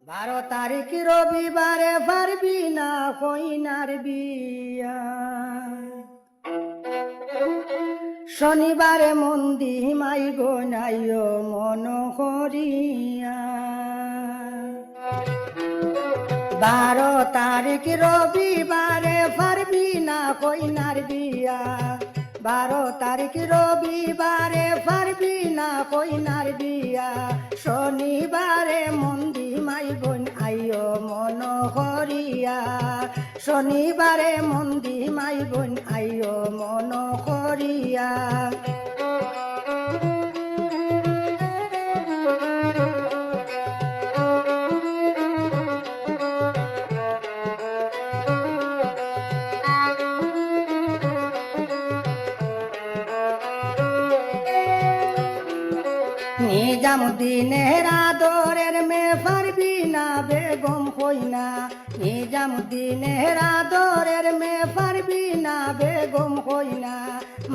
12 তারিখ রবিবারে পারবি না কইনার বিয়া, শনিবারে মন্দি মাই গনাইও মন করিয়া। 12 তারিখ রবিবারে পারবি না কইনার বিয়া, 12 তারিখ রবিবারে পারবি না কইনার বিয়া, শনিবারে মন্দি মাই বোন আইও মন করিয়া, শনিবারে মন্দি মাই বোন আইও মন করিয়া। নিজামুদ্দিনের আদরের মেয়ে পারবি না বেগম কইনা, নিজামুদ্দিনের আদরের মেয়ে পারবি না বেগম কইনা,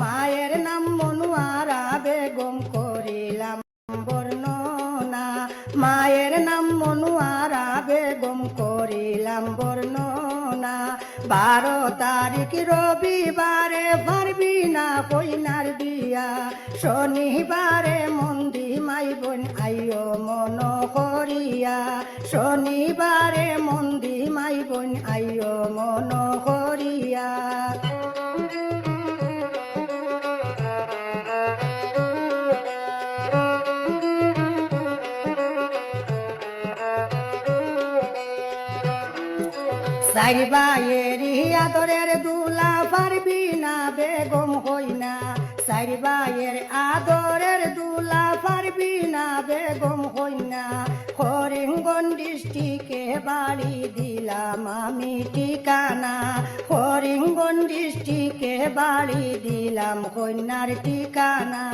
মায়ের নাম মনুয়ারা বেগম করিলাম বর্ণনা, মায়ের নাম মনুয়ারা বেগম করিলাম বর্ণনা। 12 তারিখ রবিবারে পারবি না কইনার বিয়া, শনিবারে মন্দি মাই বোন আইও মন করিয়া, শনিবারে মন্দি মাই বোন আইও মন করিয়া। চারি ভাইয়েরই আদরের দুলা পারবি না বেগম কইনা, চারি ভাইয়ের আদরের দুলা পারবি না বেগম কইনা, করিমগঞ্জ ডিস্ট্রিক্টে বাড়ি দিলাম আমি ঠিকানা, করিমগঞ্জ ডিস্ট্রিক্টে বাড়ি দিলাম কন্যার ঠিকানা।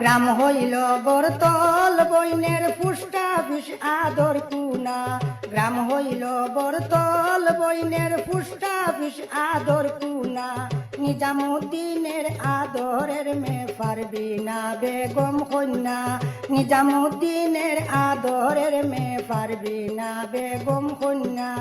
গ্রাম হইল বরতল বইনের পুষ্টা বিষ আদর কুনা, গ্রাম হইল বরতল বইনের পুষ্টা বিষ আদর কুনা, নিজামুদ্দিনের আদরের মেয়ে পারবি না বেগম কন্যা, নিজামুদ্দিনের আদরের মেয়ে পারবি না বেগম কন্যা।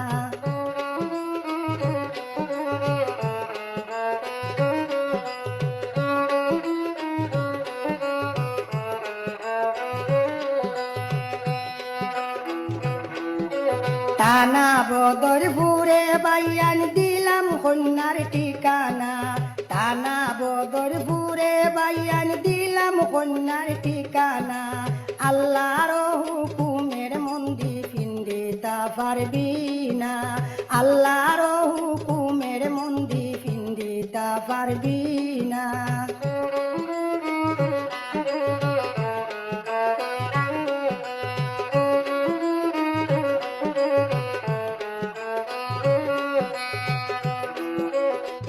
টানা বদরপুরে বাইয়ান দিলাম কন্যার ঠিকানা, টানা বদরপুরে বাইয়ান দিলাম কন্যার ঠিকানা, আল্লাহর হুকুমের মন্দি পিন্দিতা পারবি না, আল্লাহর হুকুমের মন্দি পিন্দিতা পারবি না।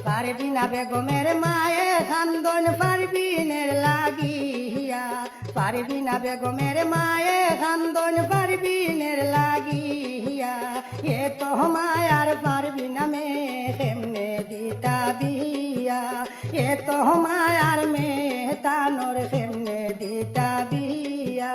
পারবি না বেগমের মায়ে খান্দন পারবিনের লাগিয়া, পারবি না বেগমের মায়ে খান্দন পারবিনের লাগিয়া, এ তো মায়ার পারবি না মেয়ে কেমনে দিতা বিয়া, এ তো মায়ার মেয়ে তানোর কেমনে দিতা বিয়া।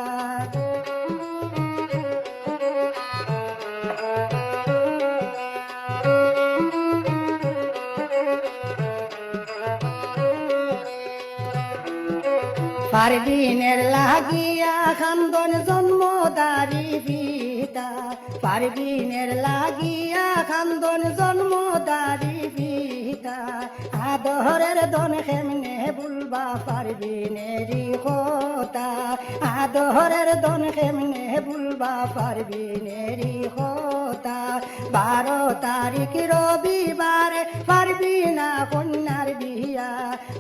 পারবিনের লাগিয়া খান্দন জন্মদারি পিতা, পারবিনের লাগিয়া খান্দন জন্মদারি পিতা, আদরের দন কেমনে বুলবা পারবিনেরই কথা, আদরের দন কেমনে বুলবা পারবিনেরই কথা। 12 তারিখ রবিবারে পারবি না কন্যার বিয়া,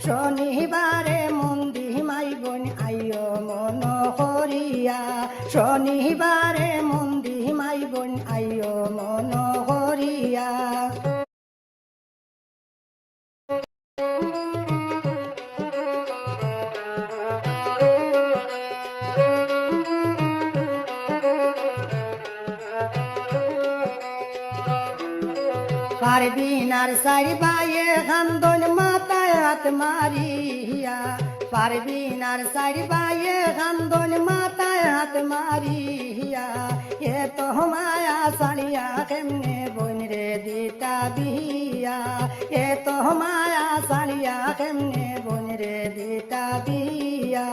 শনিবারে মন্দি মাই বোন আইও মন করিয়া, শনিবারে মন্দি মাই বোন আইও মন করিয়া। পারবি না আর সারি বাইয়ে খান্দন মাথায় হাত মারিয়া পারবিন আর সারি বাইয়ে খান্দন মাথায় হাত মারিয়া এ তো মায়া সারিয়া কেমনে বোন রে দিতা বিয়া এ তো মায়া সারিয়া কেমনে বোন রে দিতা বিয়া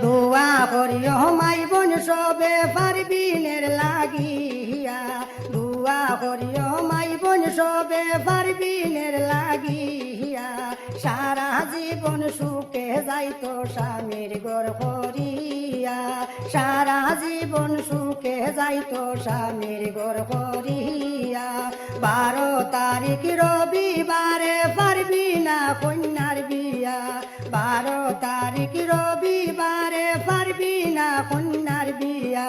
দোয়া করিও মাই বোন সবে পারবিনের লাগিয়া দোয়া করিও মাই বোন সবে পারবিনের লাগিয়া সারা জীবন সুখে যাইতো স্বামীর ঘর করিয়া সারা জীবন সুখে যাইতো স্বামীর ঘর করিয়া 12 তারিখ রবিবারে পারবি না কন্যার বিয়া 12 তারিখ রবিবারে পারবি না কন্যার বিয়া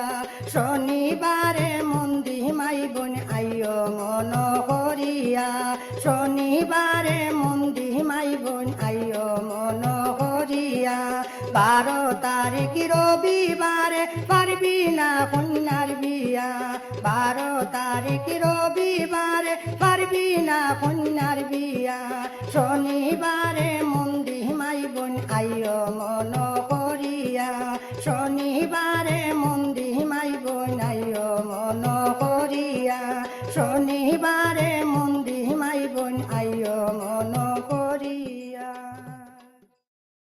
শনিবারে মন্দি মাই বোন আইও মন করিয়া শনিবারে মন্দি মাই বোন আইও মন করিয়া 12 তারিখ রবিবারে পারবি না কন্যার বিয়া 12 তারিখ রবিবারে পারবি না কন্যার বিয়া শনিবারে মন্দি মাই বোন আইও মন করিয়া শনিবারে মন্দি মাই বোন আইও মন করিয়া শনিবারে